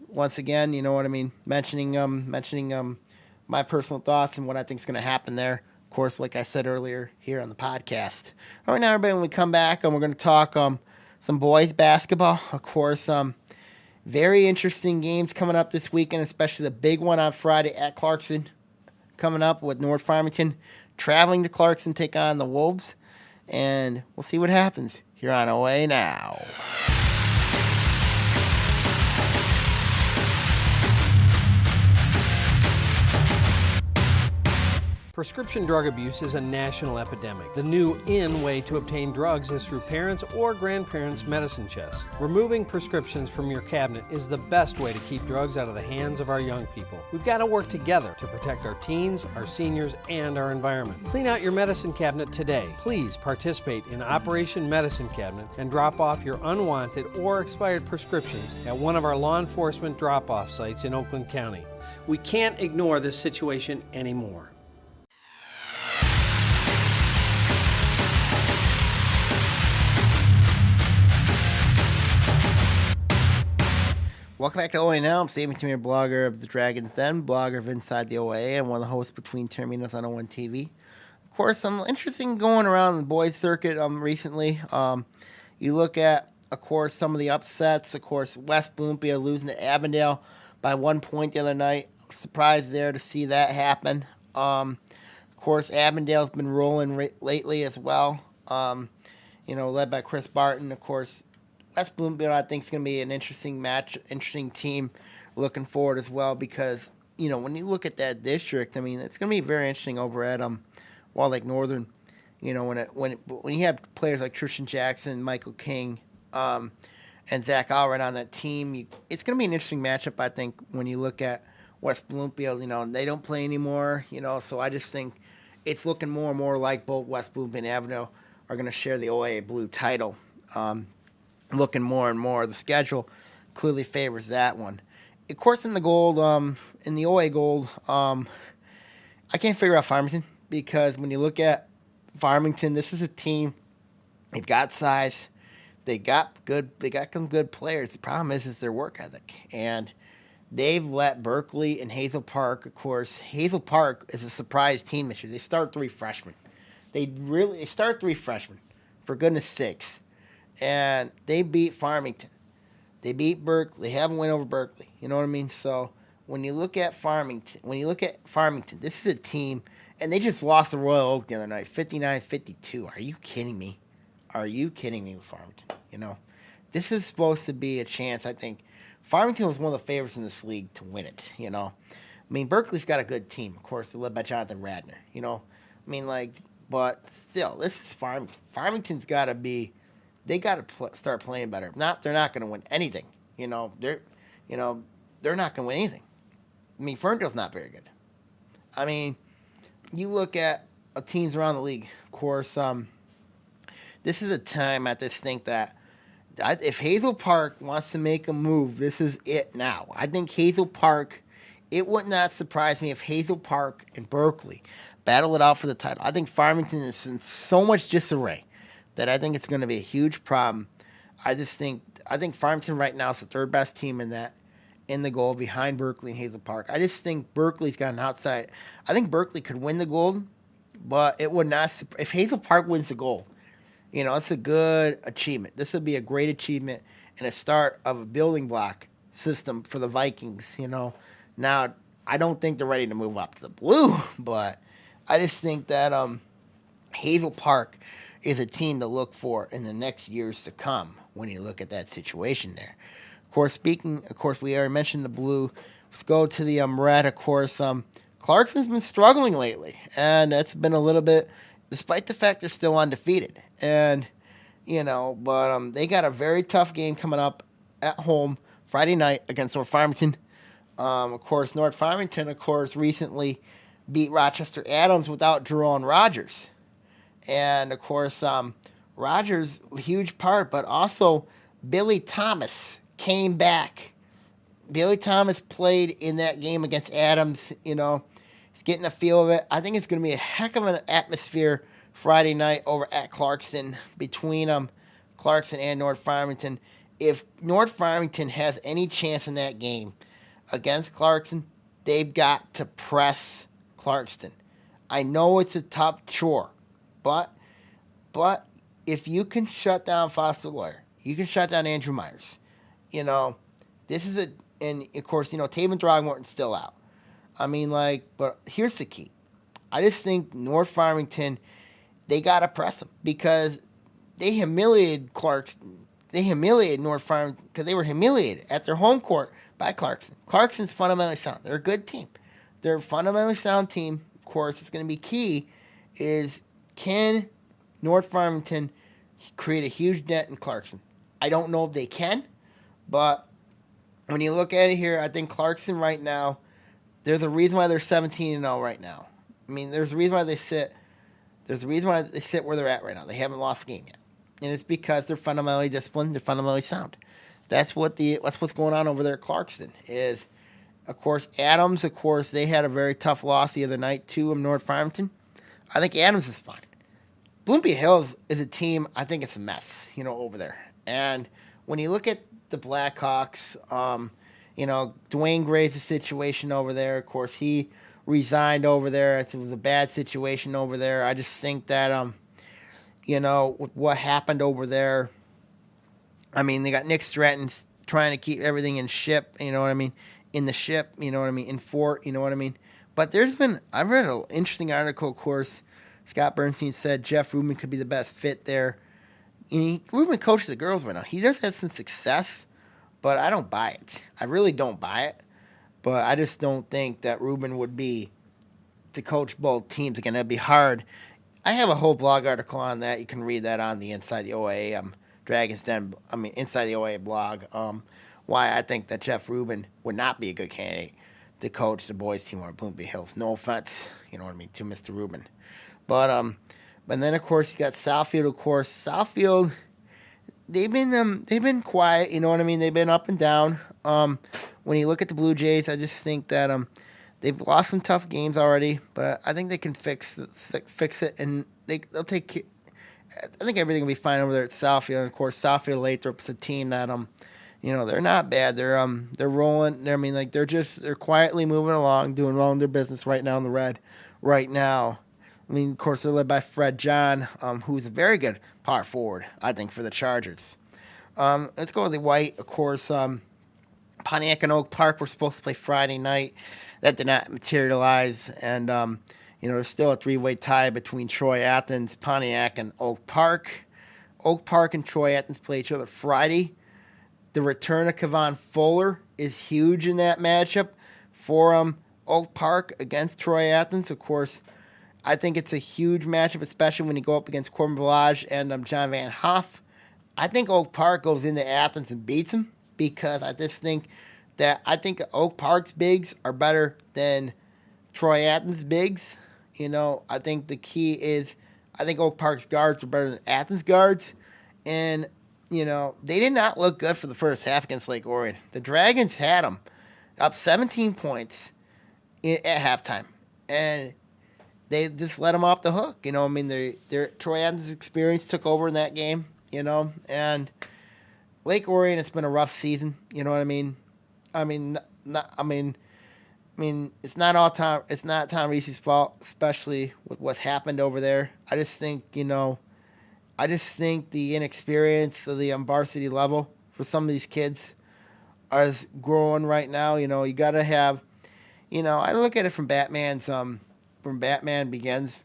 Once again, you know what I mean, mentioning my personal thoughts and what I think is going to happen there. Of course, like I said earlier here on the podcast. All right, now everybody, when we come back, we're going to talk some boys basketball. Of course, very interesting games coming up this weekend, especially the big one on Friday at Clarkson coming up with North Farmington traveling to Clarkson, take on the Wolves, and we'll see what happens here on OAA Now. Prescription drug abuse is a national epidemic. The new in way to obtain drugs is through parents' or grandparents' medicine chest. Removing prescriptions from your cabinet is the best way to keep drugs out of the hands of our young people. We've got to work together to protect our teens, our seniors, and our environment. Clean out your medicine cabinet today. Please participate in Operation Medicine Cabinet and drop off your unwanted or expired prescriptions at one of our law enforcement drop-off sites in Oakland County. We can't ignore this situation anymore. Welcome back to OAA Now. I'm Sammy, blogger of the Dragon's Den, blogger of Inside the OAA, and one of the hosts between Terminos on O1 TV. Of course, some interesting going around the boys circuit recently. You look at, of course, some of the upsets. Of course, West Bloomfield losing to Avondale by 1 point the other night. Surprised there to see that happen. Of course, Avondale's been rolling lately as well. Led by Chris Barton. Of course, West Bloomfield, I think, is going to be an interesting match, interesting team looking forward as well because, when you look at that district, I mean, it's going to be very interesting over at Wall Lake Northern. When you have players like Tristan Jackson, Michael King, and Zach Allred on that team, it's going to be an interesting matchup, I think, when you look at West Bloomfield. They don't play anymore, so I just think it's looking more and more like both West Bloomfield and Avondale are going to share the OAA Blue title. Looking more and more. The schedule clearly favors that one. Of course, in the gold, in the OA gold, I can't figure out Farmington because when you look at Farmington, this is a team. They've got size. They got some good players. The problem is their work ethic, and they've let Berkeley and Hazel Park. Of course, Hazel Park is a surprise team this year. They start 3 freshmen. They start 3 freshmen. For goodness sakes. And they beat Farmington. They beat Berkeley. They have a win over Berkeley. You know what I mean? So when you look at Farmington, this is a team, and they just lost to Royal Oak the other night, 59-52. Are you kidding me? Are you kidding me with Farmington? This is supposed to be a chance. I think Farmington was one of the favorites in this league to win it. Berkeley's got a good team. Of course, they're led by Jonathan Radner. But still, this is Farmington. Farmington's got to be. They got to start playing better. If not, they're not going to win anything. They're not going to win anything. Ferndale's not very good. You look at teams around the league. Of course, this is a time I just think that if Hazel Park wants to make a move, this is it now. I think Hazel Park. It would not surprise me if Hazel Park and Berkeley battle it out for the title. I think Farmington is in so much disarray that I think it's going to be a huge problem. I think Farmington right now is the 3rd best team in the gold behind Berkeley and Hazel Park. I just think Berkeley's got an outside. I think Berkeley could win the gold, but it would not. If Hazel Park wins the gold, it's a good achievement. This would be a great achievement and a start of a building block system for the Vikings. Now I don't think they're ready to move up to the blue, but I just think that Hazel Park is a team to look for in the next years to come when you look at that situation there. Of course, we already mentioned the blue. Let's go to the red. Of course, Clarkson's been struggling lately, and that's been a little bit, despite the fact they're still undefeated. And, but they got a very tough game coming up at home Friday night against North Farmington. Of course, North Farmington, recently beat Rochester Adams without Jerome Rogers. And, of course, Rogers, a huge part, but also Billy Thomas came back. Billy Thomas played in that game against Adams. He's getting a feel of it. I think it's going to be a heck of an atmosphere Friday night over at Clarkson between Clarkson and North Farmington. If North Farmington has any chance in that game against Clarkson, they've got to press Clarkson. I know it's a tough chore. But if you can shut down Foster Lawyer, you can shut down Andrew Myers. This is and of course, Taven Throgmorton's still out. But here's the key. I just think North Farmington, they got to press them because they humiliated Clarkson. They humiliated North Farmington because they were humiliated at their home court by Clarkson. Clarkson's fundamentally sound. They're a good team. They're a fundamentally sound team. Of course, it's going to be key is can North Farmington create a huge dent in Clarkson? I don't know if they can, but when you look at it here, I think Clarkson right now, there's a reason why they're 17-0 right now. There's a reason why they sit. There's a reason why they sit where they're at right now. They haven't lost a game yet, and it's because they're fundamentally disciplined. They're fundamentally sound. That's what's going on over there at Clarkson. Is of course Adams. Of course they had a very tough loss the other night to North Farmington. I think Adams is fine. Bloomfield Hills is a team, I think it's a mess, over there. And when you look at the Blackhawks, Dwayne Gray's situation over there. Of course, he resigned over there. It was a bad situation over there. I just think that, with what happened over there, I mean, they got Nick Stratton trying to keep everything in ship, in the ship, in fort, But I've read an interesting article, of course. Scott Bernstein said Jeff Rubin could be the best fit there. Rubin coaches the girls right now. He does have some success, but I don't buy it. I really don't buy it. But I just don't think that Rubin would be to coach both teams again. That'd be hard. I have a whole blog article on that. You can read that on the Inside the OAA Dragons Den. Inside the OAA blog. Why I think that Jeff Rubin would not be a good candidate to coach the boys team or Bloomfield Hills. No offense, to Mr. Rubin. But then of course you got Southfield. Of course, Southfield. They've been quiet. They've been up and down. When you look at the Blue Jays, I just think that they've lost some tough games already, but I think they can fix it, and they'll take. I think everything will be fine over there at Southfield. And of course, Southfield Lathrop's a team that they're not bad. They're rolling. They're quietly moving along, doing well in their business right now in the red. Right now, of course, they're led by Fred John, who's a very good power forward, I think, for the Chargers. Let's go with the white, of course. Pontiac and Oak Park were supposed to play Friday night. That did not materialize, and there's still a three-way tie between Troy Athens, Pontiac, and Oak Park. Oak Park and Troy Athens play each other Friday. The return of Kevon Fuller is huge in that matchup for Oak Park against Troy Athens. Of course, I think it's a huge matchup, especially when you go up against Corbin Village and John Van Hoff. I think Oak Park goes into Athens and beats them because I just think that Oak Park's bigs are better than Troy Athens' bigs. I think the key is I think Oak Park's guards are better than Athens' guards. And, they did not look good for the first half against Lake Orion. The Dragons had them up 17 points at halftime. And they just let them off the hook. Their Troy Athens' experience took over in that game, And Lake Orion, it's been a rough season. You know what I mean? It's not all Tom. It's not Tom Reese's fault, especially with what's happened over there. I just think the inexperience of the varsity level for some of these kids is growing right now. You got to have, I look at it from Batman Begins.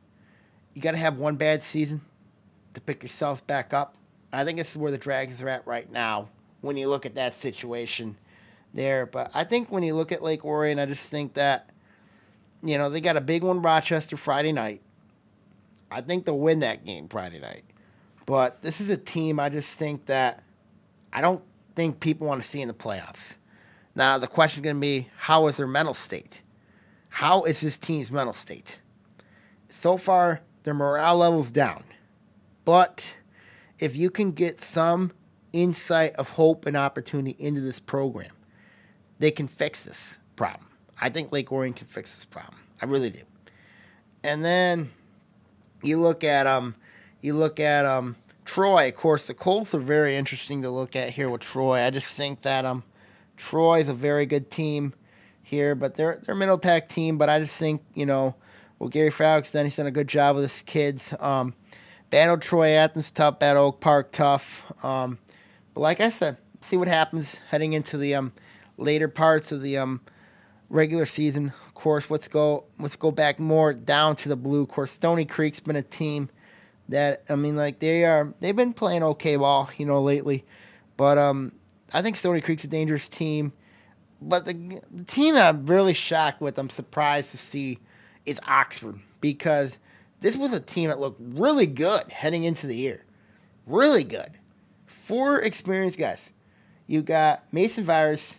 You got to have one bad season to pick yourselves back up. And I think this is where the Dragons are at right now when you look at that situation there. But I think when you look at Lake Orion, I just think that, they got a big one Rochester Friday night. I think they'll win that game Friday night. But this is a team I just think that I don't think people want to see in the playoffs. Now, the question is going to be, how is their mental state? How is this team's mental state? So far, their morale level's down. But if you can get some insight of hope and opportunity into this program, they can fix this problem. I think Lake Orion can fix this problem. I really do. And then you look at Troy. Of course, the Colts are very interesting to look at here with Troy. I just think that Troy is a very good team here, but they're a middle pack team. But I just think Gary Frowk's done. He's done a good job with his kids. Battle Troy Athens tough, battle Oak Park tough. But like I said, see what happens heading into the later parts of the regular season. Of course, let's go back more down to the blue. Of course, Stony Creek's been a team that they've been playing okay ball, lately. But I think Stony Creek's a dangerous team. But the team that I'm really shocked with, I'm surprised to see, is Oxford, because this was a team that looked really good heading into the year. Really good. 4 experienced guys. You got Mason Virus,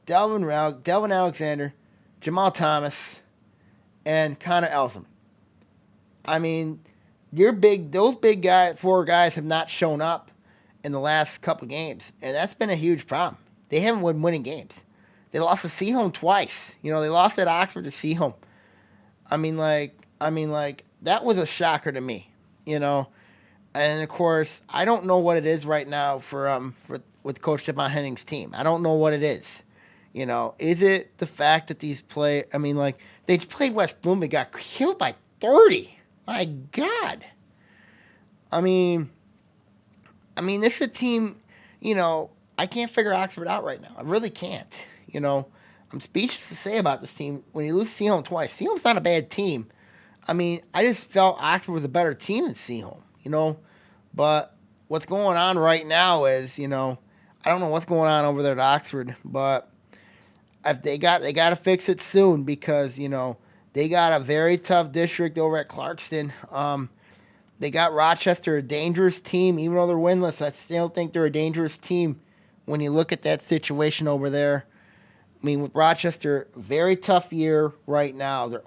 Delvin Alexander, Jamal Thomas, and Connor Elsom. Those big guys, 4 guys have not shown up in the last couple games, and that's been a huge problem. They haven't been winning games. They lost to Seaholm twice. They lost at Oxford to Seaholm. That was a shocker to me, And of course, I don't know what it is right now for with Coach Stephon Henning's team. I don't know what it is. You know, is it the fact that these play? I mean, like they played West Bloom, they got killed by 30. My God. I mean, this is a team. You know, I can't figure Oxford out right now. I really can't. You know, I'm speechless to say about this team. When you lose Seaholm twice, Seaholm's not a bad team. I mean, I just felt Oxford was a better team than Seaholm. You know, but what's going on right now is, you know, I don't know what's going on over there at Oxford, but if they got to fix it soon because, you know, they got a very tough district over at Clarkston. They got Rochester, a dangerous team. Even though they're winless, I still think they're a dangerous team when you look at that situation over there. I mean, with Rochester, very tough year right now. They're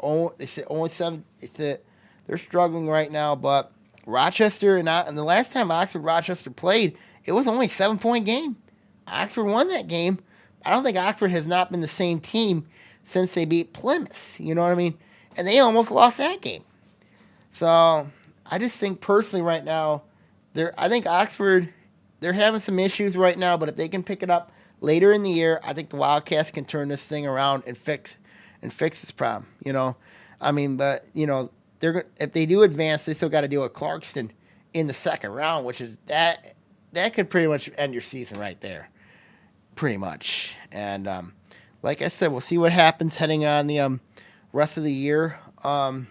struggling right now, but Rochester and the last time Rochester played, it was only a 7-point game. Oxford won that game. I don't think Oxford has not been the same team since they beat Plymouth. You know what I mean? And they almost lost that game. So I just think personally right now, I think Oxford, they're having some issues right now, but if they can pick it up later in the year, I think the Wildcats can turn this thing around and fix this problem. You know, I mean, but you know, if they do advance, they still got to deal with Clarkston in the second round, which is that could pretty much end your season right there, pretty much. And like I said, we'll see what happens heading on the rest of the year around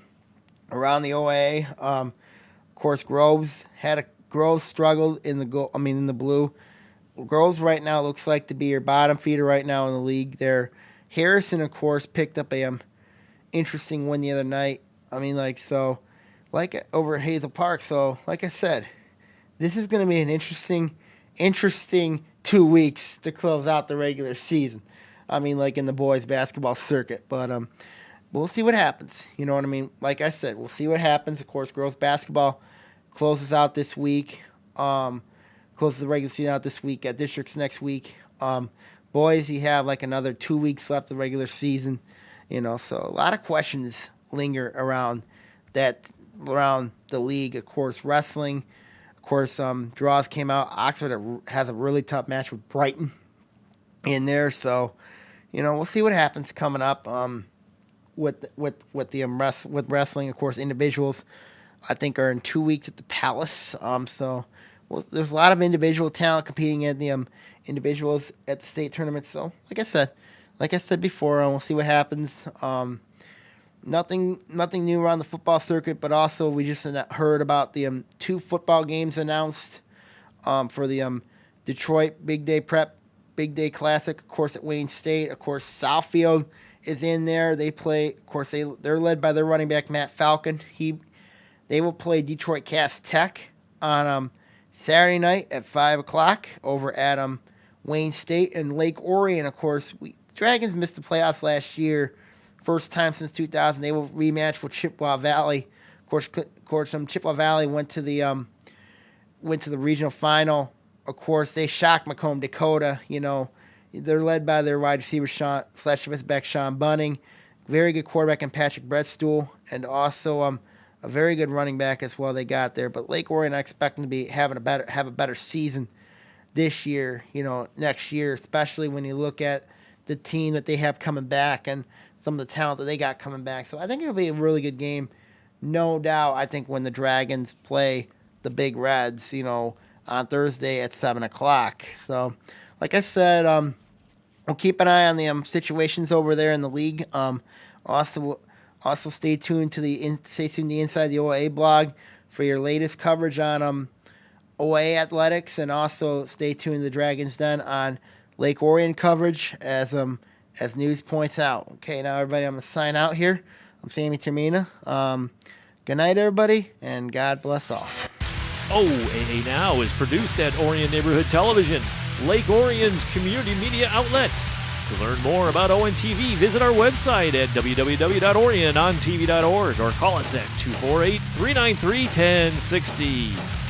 the OAA. Of course, Groves struggled in the blue. Groves right now looks like to be your bottom feeder right now in the league there. Harrison, of course, picked up a interesting win the other night. I mean, over at Hazel Park. So, like I said, this is going to be an interesting 2 weeks to close out the regular season. I mean, like in the boys basketball circuit. But we'll see what happens. You know what I mean? Like I said, we'll see what happens. Of course, girls basketball closes out this week. Closes the regular season out this week at districts next week. Boys, you have like another 2 weeks left of the regular season. You know, so a lot of questions linger around the league. Of course, wrestling. Of course, draws came out. Oxford has a really tough match with Brighton in there. So, you know, we'll see what happens coming up with wrestling. Of course, individuals, I think, are in 2 weeks at the Palace. There's a lot of individual talent competing in the individuals at the state tournament. So, like I said before, we'll see what happens. Nothing new around the football circuit, but also we just heard about the 2 football games announced for the Detroit Big Day Prep, Big Day Classic, of course, at Wayne State. Of course, Southfield is in there. They play, of course, they're led by their running back, Matt Falcon. They will play Detroit Cass Tech on Saturday night at 5 o'clock over at Wayne State. And Lake Orion, of course, Dragons missed the playoffs last year. First time since 2000. They will rematch with Chippewa Valley. Of course, Chippewa Valley went to the regional final. Of course, they shocked Macomb, Dakota. You know, they're led by their wide receiver /back Sean Bunning, very good quarterback in Patrick Brettstool, and also a very good running back as well. They got there, but Lake Orion, I expect them to be have a better season this year. You know, next year, especially when you look at the team that they have coming back and some of the talent that they got coming back. So I think it'll be a really good game. No doubt, I think when the Dragons play the Big Reds, you know, on Thursday at 7 o'clock. So, like I said, we'll keep an eye on the situations over there in the league. Also stay tuned to the Inside the OAA blog for your latest coverage on OAA athletics, and also stay tuned to the Dragons Den on Lake Orion coverage as news points out. Okay, now everybody, I'm going to sign out here. I'm Sammy Termina. Good night, everybody, and God bless all. OAA Now is produced at Orion Neighborhood Television, Lake Orion's community media outlet. To learn more about ONTV, visit our website at www.orionontv.org or call us at 248-393-1060.